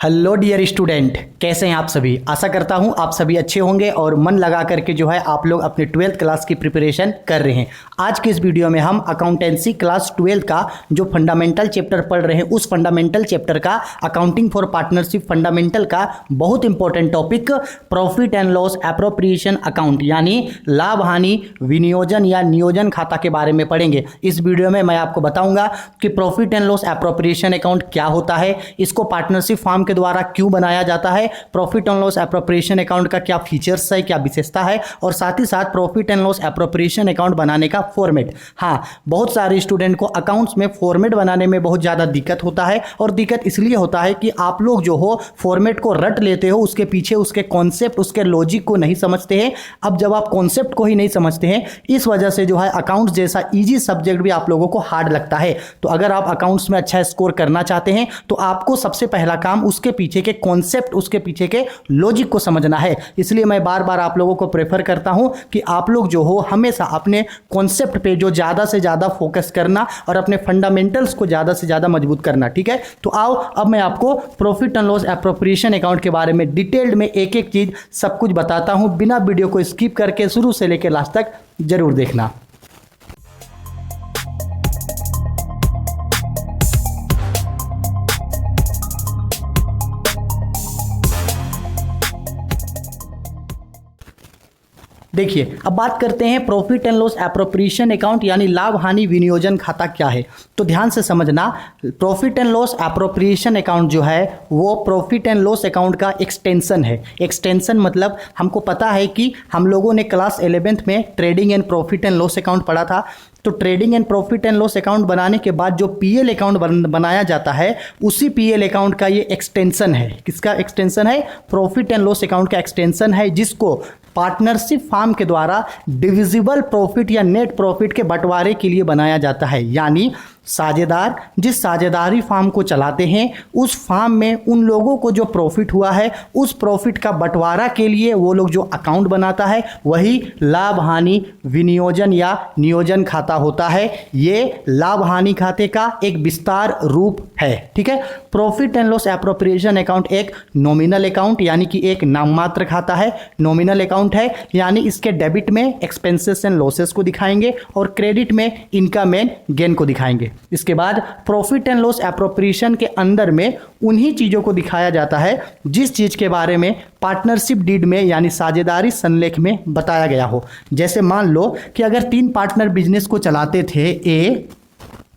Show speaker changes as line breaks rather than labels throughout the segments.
Hello dear student, कैसे हैं आप सभी। आशा करता हूं आप सभी अच्छे होंगे और मन लगा करके जो है आप लोग अपने 12th क्लास की प्रिपरेशन कर रहे हैं। आज के इस वीडियो में हम अकाउंटेंसी क्लास 12 का जो फंडामेंटल चैप्टर पढ़ रहे हैं उस फंडामेंटल चैप्टर का अकाउंटिंग फॉर पार्टनरशिप फंडामेंटल का बहुत important topic profit and loss appropriation account यानी लाभ हानि विनियोजन या नियोजन खाता के बारे में पढ़ेंगे। इस वीडियो में मैं आपको बताऊंगा कि profit and loss appropriation account क्या होता है, इसको पार्टनरशिप फॉर्म के द्वारा क्यों बनाया जाता है, profit and loss appropriation account का क्या फीचर्स है, क्या विशेषता है और साथ ही साथ profit and loss appropriation account बनाने का फॉर्मेट। हाँ, बहुत सारे स्टूडेंट को अकाउंट्स में फॉर्मेट बनाने में बहुत ज़्यादा दिक्कत होता है और दिक्कत इसलिए होता है कि आप लोग जो हो फॉर्मेट को रट लेते हो, उसके पीछे उसके कॉन्सेप्ट उसके लॉजिक को नहीं समझते हैं। अब जब आप कॉन्सेप्ट को ही नहीं समझते हैं इस वजह से जो है अकाउंट्स जैसा ईजी सब्जेक्ट भी आप लोगों को हार्ड लगता है। तो अगर आप अकाउंट्स में अच्छा स्कोर करना चाहते हैं तो आपको सबसे पहला काम उसके पीछे के कॉन्सेप्ट उसके पीछे के लॉजिक को समझना है। इसलिए मैं बार बार आप लोगों को प्रेफर करता हूं कि आप लोग जो हो हमेशा अपने कॉन्सेप्ट पे जो ज़्यादा से ज़्यादा फोकस करना और अपने फंडामेंटल्स को ज़्यादा से ज़्यादा मजबूत करना। ठीक है, तो आओ अब मैं आपको profit and loss appropriation account के बारे में डिटेल्ड में एक एक चीज़ सब कुछ बताता हूं। बिना वीडियो को स्किप करके शुरू से लेकर लास्ट तक जरूर देखना। देखिए, अब बात करते हैं profit and loss appropriation account यानी लाभ हानि विनियोजन खाता क्या है। तो ध्यान से समझना, profit and loss appropriation account जो है वो प्रॉफिट एंड लॉस अकाउंट का एक्सटेंशन है। एक्सटेंशन मतलब हमको पता है कि हम लोगों ने क्लास 11th में trading and profit and loss account पढ़ा था। तो trading and profit and loss account बनाने के बाद जो पीएल अकाउंट बनाया जाता है उसी पीएल अकाउंट का ये एक्सटेंशन है। किसका एक्सटेंशन है? प्रॉफिट एंड लॉस अकाउंट का एक्सटेंशन है, जिसको पार्टनरशिप फॉर्म के द्वारा डिविजिबल प्रॉफिट या नेट प्रॉफिट के बंटवारे के लिए बनाया जाता है। यानी साझेदार जिस साझेदारी फार्म को चलाते हैं उस फार्म में उन लोगों को जो प्रॉफिट हुआ है उस प्रॉफिट का बंटवारा के लिए वो लोग जो अकाउंट बनाता है वही लाभ हानि विनियोजन या नियोजन खाता होता है। ये लाभ हानि खाते का एक विस्तार रूप है। ठीक है, profit and loss appropriation account एक नॉमिनल अकाउंट यानी कि एक नाममात्र खाता है। नॉमिनल अकाउंट है यानी इसके डेबिट में एक्सपेंसेस एंड लॉसेस को दिखाएंगे और क्रेडिट में इनकम एंड गेन को दिखाएंगे। इसके बाद प्रॉफिट एंड लॉस एप्रोप्रिएशन के अंदर में उन्हीं चीजों को दिखाया जाता है जिस चीज के बारे में पार्टनरशिप डीड में यानी साझेदारी संलेख में बताया गया हो। जैसे मान लो कि अगर 3 पार्टनर बिजनेस को चलाते थे, ए,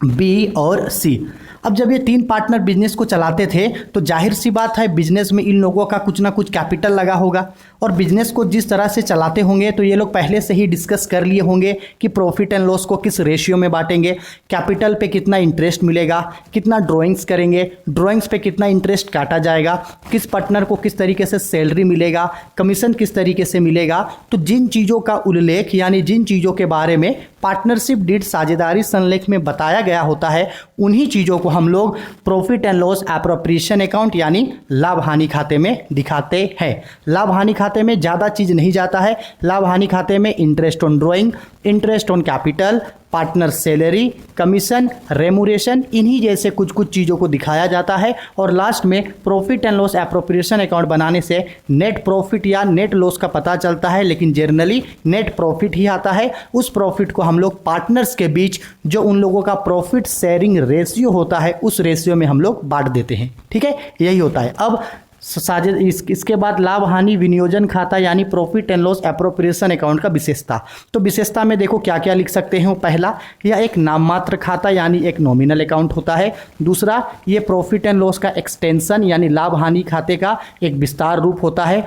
बी और सी। अब जब ये 3 पार्टनर बिजनेस को चलाते थे तो जाहिर सी बात है बिजनेस में इन लोगों का कुछ ना कुछ कैपिटल लगा होगा और बिजनेस को जिस तरह से चलाते होंगे तो ये लोग पहले से ही डिस्कस कर लिए होंगे कि प्रॉफिट एंड लॉस को किस रेशियो में बांटेंगे, कैपिटल पे कितना इंटरेस्ट मिलेगा, कितना ड्राइंग्स करेंगे, ड्राइंग्स पे कितना इंटरेस्ट काटा जाएगा, किस पार्टनर को किस तरीके से सैलरी मिलेगा, कमीशन किस तरीके से मिलेगा। तो जिन चीज़ों का उल्लेख यानी जिन चीज़ों के बारे में पार्टनरशिप डीड साझेदारी संलेख में बताया गया होता है उन्हीं चीज़ों को हम लोग profit and loss appropriation account यानी लाभ हानि खाते में दिखाते हैं। लाभ हानि खाते में ज़्यादा चीज़ नहीं जाता है। लाभ हानि खाते में interest on drawing, interest on capital, partner salary, commission, remuneration, इन्हीं जैसे कुछ कुछ चीज़ों को दिखाया जाता है और लास्ट में profit and loss appropriation account बनाने से नेट प्रॉफिट या नेट लॉस का पता चलता है, लेकिन जनरली नेट प्रॉफिट ही आता है। उस प्रॉफिट को हम लोग पार्टनर्स के बीच जो उन लोगों का प्रॉफिट शेयरिंग रेशियो होता है उस रेशियो में हम लोग बांट देते हैं। ठीक है, यही होता है। अब इसके बाद लाभ हानि विनियोजन खाता यानी profit and loss appropriation account का विशेषता। तो विशेषता में देखो क्या क्या लिख सकते हैं। पहला, यह एक नाममात्र खाता यानी एक नॉमिनल अकाउंट होता है। दूसरा, ये प्रॉफिट एंड लॉस का एक्सटेंशन यानी लाभ हानि खाते का एक विस्तार रूप होता है।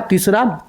तीसरा,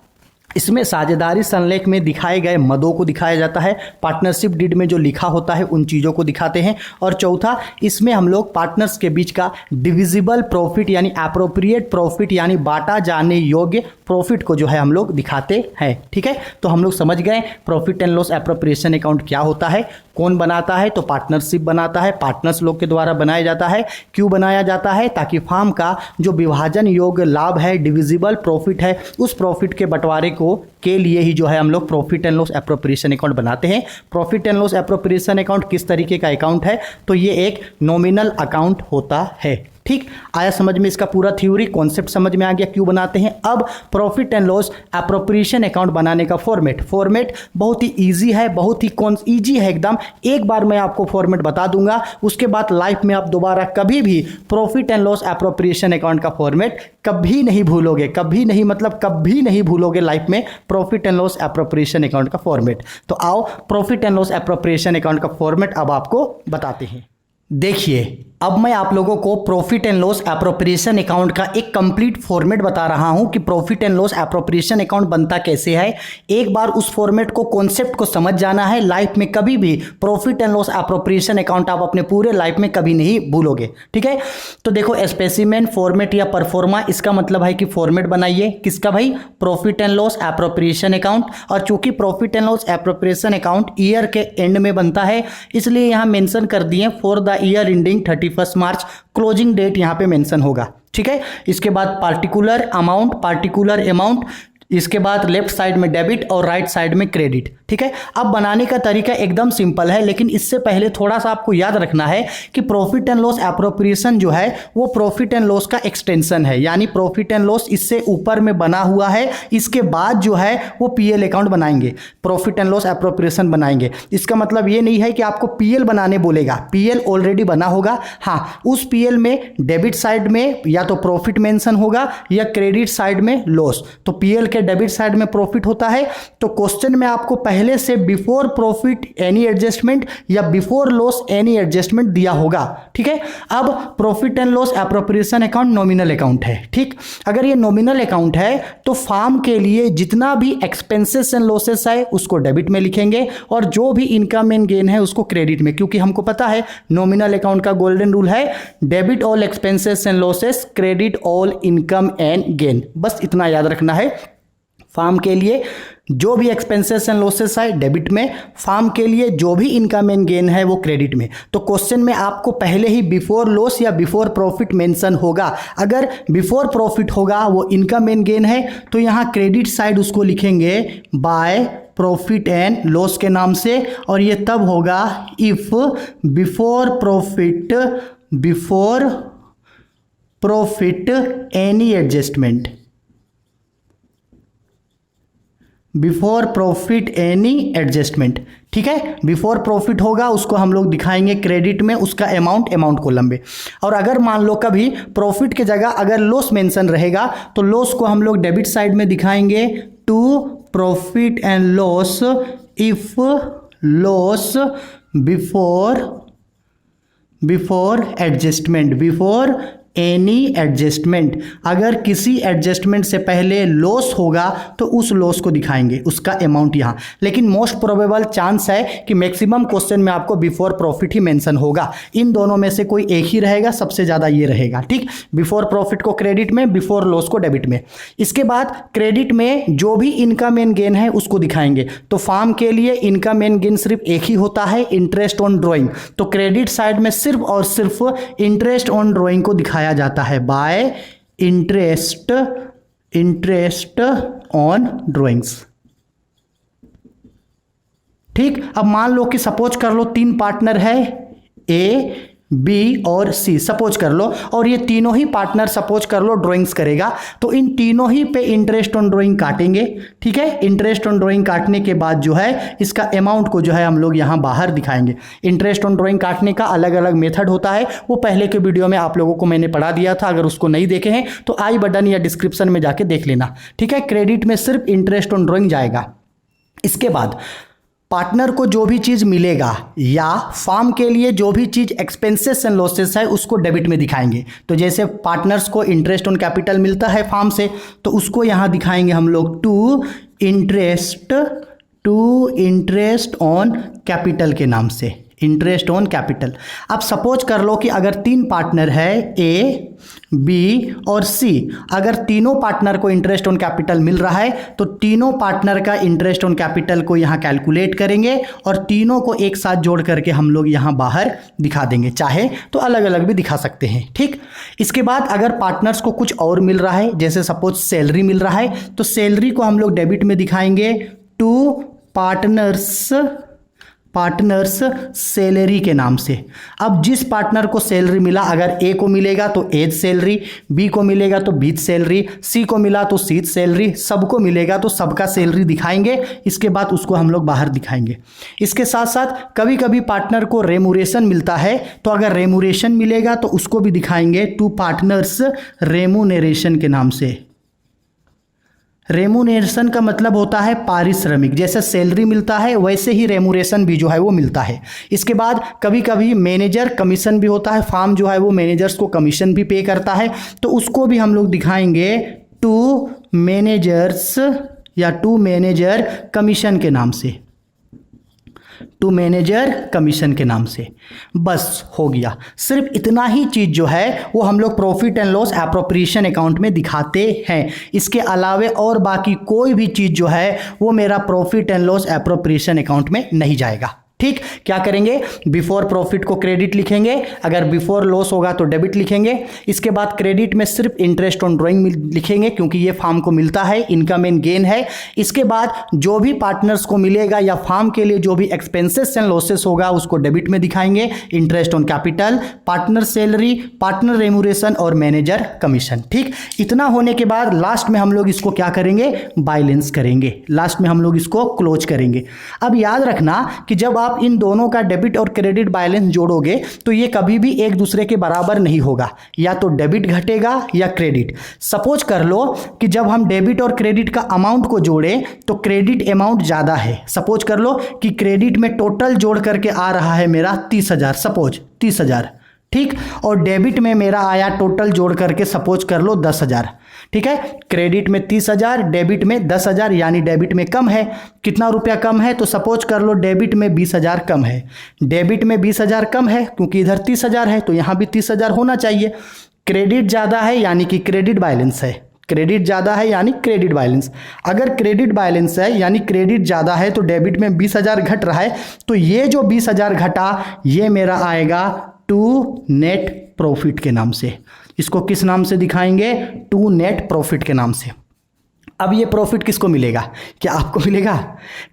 इसमें साझेदारी संलेख में दिखाए गए मदों को दिखाया जाता है, पार्टनरशिप डीड में जो लिखा होता है उन चीज़ों को दिखाते हैं। और चौथा, इसमें हम लोग पार्टनर्स के बीच का डिविजिबल प्रॉफिट यानी एप्रोप्रिएट प्रॉफिट यानी बांटा जाने योग्य प्रॉफिट को जो है हम लोग दिखाते हैं। ठीक है, तो हम लोग समझ गए profit and loss appropriation account क्या होता है, कौन बनाता है। तो पार्टनरशिप बनाता है, पार्टनर्स लोग के द्वारा बनाया जाता है। क्यों बनाया जाता है? ताकि फार्म का जो विभाजन योग्य लाभ है, डिविजिबल प्रॉफिट है, उस प्रॉफिट के बंटवारे के लिए ही जो है हम लोग profit and loss appropriation account बनाते हैं। Profit and loss appropriation account किस तरीके का अकाउंट है? तो ये एक नॉमिनल अकाउंट होता है। ठीक, आया समझ में? इसका पूरा थ्योरी कॉन्सेप्ट समझ में आ गया क्यों बनाते हैं। अब profit and loss appropriation account बनाने का फॉर्मेट बहुत ही इजी है, बहुत ही इजी है एकदम। एक बार मैं आपको फॉर्मेट बता दूंगा, उसके बाद लाइफ में आप दोबारा कभी भी profit and loss appropriation account का फॉर्मेट कभी नहीं भूलोगे, कभी नहीं, मतलब कभी नहीं भूलोगे लाइफ में profit and loss appropriation account का फॉर्मेट। तो आओ profit and loss appropriation account का फॉर्मेट अब आपको बताते हैं। देखिए, अब मैं आप लोगों को profit and loss appropriation account का एक कंप्लीट फॉर्मेट बता रहा हूं कि profit and loss appropriation account बनता कैसे है। एक बार उस फॉर्मेट को, कॉन्सेप्ट को समझ जाना है। लाइफ में कभी भी profit and loss appropriation account आप अपने पूरे लाइफ में कभी नहीं भूलोगे, ठीक है। तो देखो, स्पेसिमेन, फॉर्मेट या परफॉर्मा, इसका मतलब है कि फॉर्मेट बनाइए किसका भाई, profit and loss appropriation account. और चूंकि profit and loss appropriation account year के एंड में बनता है, इसलिए यहां मेंशन कर दिए for the year ending 31 March, closing date यहां पे मेंशन होगा, ठीक है। इसके बाद पार्टिकुलर अमाउंट, इसके बाद लेफ्ट साइड में डेबिट और राइट साइड में क्रेडिट, ठीक है। अब बनाने का तरीका एकदम सिंपल है, लेकिन इससे पहले थोड़ा सा आपको याद रखना है कि प्रॉफिट एंड लॉस एप्रोप्रिएशन जो है वो प्रॉफिट एंड लॉस का एक्सटेंशन है, यानी प्रॉफिट एंड लॉस इससे ऊपर में बना हुआ है। इसके बाद जो है वो पीएल अकाउंट बनाएंगे, प्रॉफिट एंड लॉस एप्रोप्रिएशन बनाएंगे। इसका मतलब ये नहीं है कि आपको पीएल बनाने बोलेगा, पीएल ऑलरेडी बना होगा। हाँ, उस पीएल में डेबिट साइड में या तो प्रॉफिट मेंशन होगा या क्रेडिट साइड में लॉस। तो पीएल के डेबिट साइड में प्रॉफिट होता है। तो क्वेश्चन में आपको पहले से बिफोर प्रॉफिट एनी एडजस्टमेंट या बिफोर लॉस एनी एडजस्टमेंट दिया होगा, ठीक है। अब profit and loss appropriation account nominal account है, ठीक। अगर ये नॉमिनल अकाउंट है तो फार्म के लिए जितना भी एक्सपेंसेस एंड लॉसेस है उसको डेबिट में लिखेंगे और जो भी इनकम एंड गेन है उसको क्रेडिट में, क्योंकि हमको पता है नॉमिनल अकाउंट का गोल्डन रूल है debit all expenses and losses, credit all income and gain. बस इतना याद रखना है। फार्म के लिए जो भी एक्सपेंसेस एंड लॉसेस है डेबिट में, फार्म के लिए जो भी इनकम एंड गेन है वो क्रेडिट में। तो क्वेश्चन में आपको पहले ही बिफोर लॉस या बिफोर प्रॉफिट मेंशन होगा। अगर बिफोर प्रॉफिट होगा, वो इनकम एंड गेन है, तो यहाँ क्रेडिट साइड उसको लिखेंगे बाय प्रॉफिट एंड लॉस के नाम से, और ये तब होगा if before profit any adjustment, before profit any adjustment, ठीक है। बिफोर प्रॉफिट होगा उसको हम लोग दिखाएंगे क्रेडिट में, उसका अमाउंट कॉलम में। और अगर मान लो कभी प्रॉफिट के जगह अगर लॉस मेंशन रहेगा तो लॉस को हम लोग डेबिट साइड में दिखाएंगे to profit and loss if loss before adjustment, before any adjustment. अगर किसी एडजस्टमेंट से पहले लॉस होगा तो उस लॉस को दिखाएंगे, उसका अमाउंट यहाँ। लेकिन मोस्ट प्रोबेबल चांस है कि मैक्सिमम क्वेश्चन में आपको बिफोर प्रॉफिट ही मेंशन होगा। इन दोनों में से कोई एक ही रहेगा, सबसे ज़्यादा ये रहेगा, ठीक। बिफोर प्रॉफिट को क्रेडिट में, बिफोर लॉस को डेबिट में। इसके बाद क्रेडिट में जो भी इनकम एंड गेन है उसको दिखाएंगे। तो फार्म के लिए इनकम एंड गेन सिर्फ एक ही होता है, इंटरेस्ट ऑन ड्रॉइंग। तो क्रेडिट साइड में सिर्फ और सिर्फ इंटरेस्ट ऑन ड्रॉइंग को दिखाया जाता है बाय इंटरेस्ट ऑन ड्रॉइंग्स, ठीक। अब मान लो कि सपोज कर लो 3 पार्टनर है, ए, बी और सी, सपोज कर लो, और ये तीनों ही पार्टनर सपोज कर लो ड्राइंग्स करेगा। तो इन तीनों ही पे इंटरेस्ट ऑन ड्राइंग काटेंगे, ठीक है। इंटरेस्ट ऑन ड्राइंग काटने के बाद जो है इसका अमाउंट को जो है हम लोग यहाँ बाहर दिखाएंगे। इंटरेस्ट ऑन ड्राइंग काटने का अलग अलग मेथड होता है, वो पहले के वीडियो में आप लोगों को मैंने पढ़ा दिया था। अगर उसको नहीं देखे हैं तो आई बटन या डिस्क्रिप्शन में जाके देख लेना, ठीक है। क्रेडिट में सिर्फ इंटरेस्ट ऑन ड्राइंग जाएगा। इसके बाद पार्टनर को जो भी चीज़ मिलेगा या फार्म के लिए जो भी चीज़ एक्सपेंसेस एंड लॉसेस है उसको डेबिट में दिखाएंगे। तो जैसे पार्टनर्स को इंटरेस्ट ऑन कैपिटल मिलता है फार्म से, तो उसको यहाँ दिखाएंगे हम लोग टू इंटरेस्ट ऑन कैपिटल के नाम से, इंटरेस्ट ऑन कैपिटल। अब सपोज कर लो कि अगर 3 पार्टनर है, ए, बी और सी, अगर तीनों पार्टनर को इंटरेस्ट ऑन कैपिटल मिल रहा है तो तीनों पार्टनर का इंटरेस्ट ऑन कैपिटल को यहाँ कैलकुलेट करेंगे और तीनों को एक साथ जोड़ करके हम लोग यहाँ बाहर दिखा देंगे। चाहे तो अलग अलग भी दिखा सकते हैं, ठीक। इसके बाद अगर पार्टनर्स को कुछ और मिल रहा है, जैसे सपोज सैलरी मिल रहा है, तो सैलरी को हम लोग डेबिट में दिखाएंगे टू पार्टनर्स सैलरी के नाम से। अब जिस पार्टनर को सैलरी मिला, अगर ए को मिलेगा तो एज सैलरी, बी को मिलेगा तो बीच सैलरी, सी को मिला तो सीट सैलरी, सबको मिलेगा तो सबका सैलरी दिखाएंगे। इसके बाद उसको हम लोग बाहर दिखाएंगे। इसके साथ साथ कभी कभी पार्टनर को रेमुरेशन मिलता है, तो अगर रेमुरेशन मिलेगा तो उसको भी दिखाएंगे टू पार्टनर्स रेमुनेरेशन के नाम से। रेमुनेरेशन का मतलब होता है पारिश्रमिक। जैसे सैलरी मिलता है वैसे ही रेमुनेरेशन भी जो है वो मिलता है। इसके बाद कभी कभी मैनेजर कमीशन भी होता है। फार्म जो है वो मैनेजर्स को कमीशन भी पे करता है, तो उसको भी हम लोग दिखाएंगे टू मैनेजर्स या टू मैनेजर कमीशन के नाम से, टू मैनेजर कमीशन के नाम से। बस हो गया। सिर्फ इतना ही चीज़ जो है वो हम लोग profit and loss appropriation account में दिखाते हैं। इसके अलावे और बाकी कोई भी चीज़ जो है वो मेरा profit and loss appropriation account में नहीं जाएगा। ठीक, क्या करेंगे, बिफोर प्रॉफिट को क्रेडिट लिखेंगे, अगर बिफोर लॉस होगा तो डेबिट लिखेंगे। इसके बाद क्रेडिट में सिर्फ इंटरेस्ट ऑन ड्राइंग लिखेंगे क्योंकि ये फार्म को मिलता है, इनकम एंड गेन है। इसके बाद जो भी पार्टनर्स को मिलेगा या फार्म के लिए जो भी एक्सपेंसेस एंड लॉसेस होगा उसको डेबिट में दिखाएंगे, interest on capital, partner salary, partner remuneration और मैनेजर कमीशन। ठीक, इतना होने के बाद लास्ट में हम लोग इसको क्या करेंगे, बैलेंस करेंगे। लास्ट में हम लोग इसको क्लोज करेंगे। अब याद रखना कि जब आप इन दोनों का डेबिट और क्रेडिट बैलेंस जोड़ोगे तो ये कभी भी एक दूसरे के बराबर नहीं होगा, या तो डेबिट घटेगा या क्रेडिट। सपोज कर लो कि जब हम डेबिट और क्रेडिट का अमाउंट को जोड़ें तो क्रेडिट अमाउंट ज़्यादा है। सपोज कर लो कि क्रेडिट में टोटल जोड़ करके आ रहा है मेरा 30,000, सपोज 30,000, ठीक, और डेबिट में मेरा आया टोटल जोड़ करके सपोज कर लो 10,000। ठीक है, क्रेडिट में 30,000, डेबिट में 10,000, यानी डेबिट में कम है। कितना रुपया कम है, तो सपोज कर लो डेबिट में 20,000 कम है। डेबिट में 20,000 कम है क्योंकि इधर 30,000 है तो यहाँ भी 30,000 होना चाहिए। क्रेडिट ज़्यादा है यानी कि क्रेडिट बैलेंस है, क्रेडिट ज़्यादा है यानी क्रेडिट बैलेंस। अगर क्रेडिट बैलेंस है यानी क्रेडिट ज़्यादा है तो डेबिट में 20,000 घट रहा है, तो ये जो 20,000 घटा ये मेरा आएगा टू नेट प्रॉफिट के नाम से। इसको किस नाम से दिखाएंगे, टू नेट प्रॉफिट के नाम से। अब ये प्रॉफिट किसको मिलेगा, क्या आपको मिलेगा,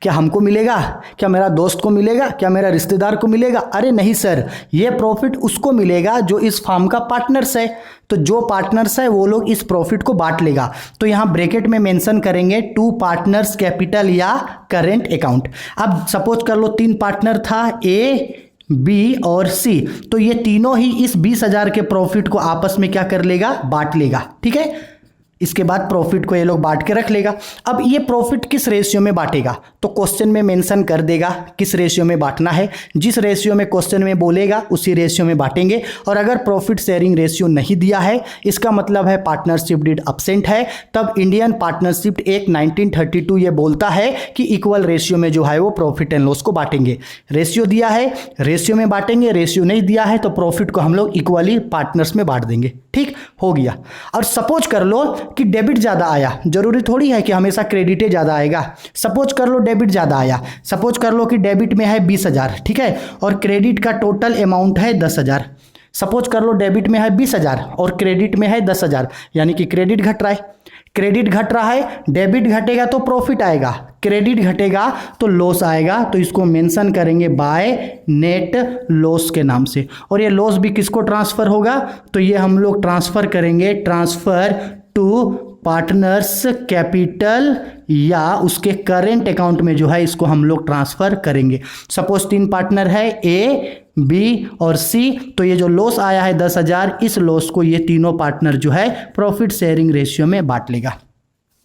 क्या हमको मिलेगा, क्या मेरा दोस्त को मिलेगा, क्या मेरा रिश्तेदार को मिलेगा? अरे नहीं सर, ये प्रॉफिट उसको मिलेगा जो इस फार्म का पार्टनर्स है। तो जो पार्टनर्स है वो लोग इस प्रॉफिट को बांट लेगा। तो यहाँ ब्रैकेट में मेंशन करेंगे टू पार्टनर्स कैपिटल या करेंट अकाउंट। अब सपोज कर लो 3 पार्टनर था, ए, बी और सी, तो ये तीनों ही इस 20,000 के प्रॉफिट को आपस में क्या कर लेगा, बांट लेगा। ठीक है, इसके बाद प्रॉफिट को ये लोग बांट के रख लेगा। अब ये प्रॉफिट किस रेशियो में बांटेगा, तो क्वेश्चन में मेंशन कर देगा किस रेशियो में बांटना है। जिस रेशियो में क्वेश्चन में बोलेगा उसी रेशियो में बांटेंगे। और अगर प्रॉफिट शेयरिंग रेशियो नहीं दिया है, इसका मतलब है पार्टनरशिप डीड अब्सेंट है, तब इंडियन पार्टनरशिप एक्ट 1932 ये बोलता है कि इक्वल रेशियो में जो है वो प्रॉफिट एंड लॉस को बांटेंगे। रेशियो दिया है रेशियो में बांटेंगे, रेशियो नहीं दिया है तो प्रॉफिट को हम लोग इक्वली पार्टनर्स में बांट देंगे। ठीक हो गया। और सपोज कर लो कि डेबिट ज़्यादा आया, जरूरी थोड़ी है कि हमेशा क्रेडिट ज़्यादा आएगा। सपोज कर लो डेबिट ज़्यादा आया, सपोज कर लो कि डेबिट में है 20,000, ठीक है, और क्रेडिट का टोटल अमाउंट है 10,000। सपोज कर लो डेबिट में है 20,000 और क्रेडिट में है 10,000, यानी कि क्रेडिट घट रहा है। क्रेडिट घट रहा है, डेबिट घटेगा तो प्रॉफिट आएगा, क्रेडिट घटेगा तो लॉस आएगा। तो इसको मेंशन करेंगे बाय नेट लॉस के नाम से। और ये लॉस भी किसको ट्रांसफर होगा, तो ये हम लोग ट्रांसफर करेंगे, ट्रांसफर टू पार्टनर्स कैपिटल या उसके करेंट अकाउंट में जो है इसको हम लोग ट्रांसफर करेंगे। सपोज 3 पार्टनर है, ए, बी और सी, तो ये जो लॉस आया है 10,000, इस लॉस को ये तीनों पार्टनर जो है प्रॉफिट शेयरिंग रेशियो में बांट लेगा।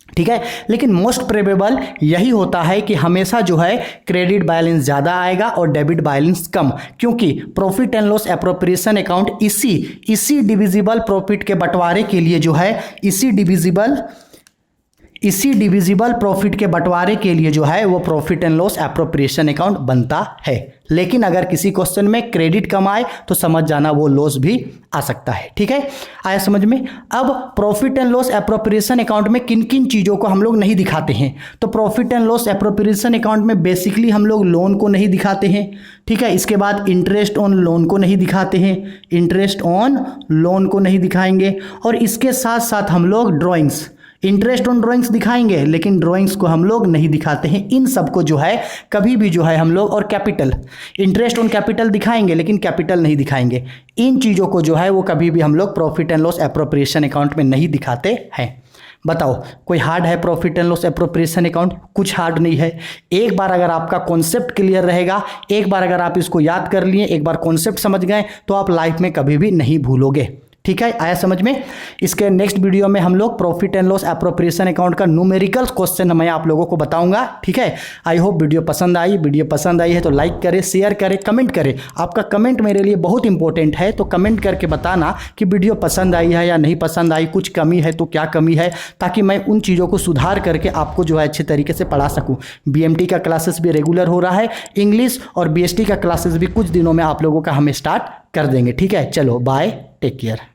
ठीक है, लेकिन मोस्ट प्रोबेबल यही होता है कि हमेशा जो है क्रेडिट बैलेंस ज़्यादा आएगा और डेबिट बैलेंस कम, क्योंकि profit and loss appropriation account इसी डिविजिबल प्रॉफिट के बंटवारे के लिए जो है इसी डिविजिबल प्रॉफिट के बंटवारे के लिए जो है वो profit and loss appropriation account बनता है। लेकिन अगर किसी क्वेश्चन में क्रेडिट कम आए तो समझ जाना वो लॉस भी आ सकता है। ठीक है, आया समझ में। अब profit and loss appropriation account में किन किन चीज़ों को हम लोग नहीं दिखाते हैं, तो profit and loss appropriation account में बेसिकली हम लोग लोन को नहीं दिखाते हैं। ठीक है, इसके बाद इंटरेस्ट ऑन लोन को नहीं दिखाते हैं, इंटरेस्ट ऑन लोन को नहीं दिखाएंगे। और इसके साथ साथ हम लोग ड्रॉइंग्स, इंटरेस्ट ऑन ड्राइंग्स दिखाएंगे, लेकिन ड्राइंग्स को हम लोग नहीं दिखाते हैं। इन सबको जो है कभी भी जो है हम लोग, और कैपिटल, इंटरेस्ट ऑन कैपिटल दिखाएंगे लेकिन कैपिटल नहीं दिखाएंगे। इन चीज़ों को जो है वो कभी भी हम लोग profit and loss appropriation account में नहीं दिखाते हैं। बताओ कोई हार्ड है profit and loss appropriation account? कुछ हार्ड नहीं है। एक बार अगर आपका कॉन्सेप्ट क्लियर रहेगा, एक बार अगर आप इसको याद कर लिए, एक बार कॉन्सेप्ट समझ गए, तो आप लाइफ में कभी भी नहीं भूलोगे। ठीक है, आया समझ में? इसके नेक्स्ट वीडियो में हम लोग profit and loss appropriation account का न्यूमेरिकल क्वेश्चन मैं आप लोगों को बताऊंगा। ठीक है, आई होप वीडियो पसंद आई। वीडियो पसंद आई है तो लाइक करें, शेयर करें, कमेंट करें। आपका कमेंट मेरे लिए बहुत इंपॉर्टेंट है, तो कमेंट करके बताना कि वीडियो पसंद आई है या नहीं पसंद आई, कुछ कमी है तो क्या कमी है, ताकि मैं उन चीज़ों को सुधार करके आपको जो है अच्छे तरीके से पढ़ा सकूँ। BMT का क्लासेस भी रेगुलर हो रहा है, इंग्लिश और BST का क्लासेस भी कुछ दिनों में आप लोगों का हम स्टार्ट कर देंगे। ठीक है, चलो बाय, टेक केयर।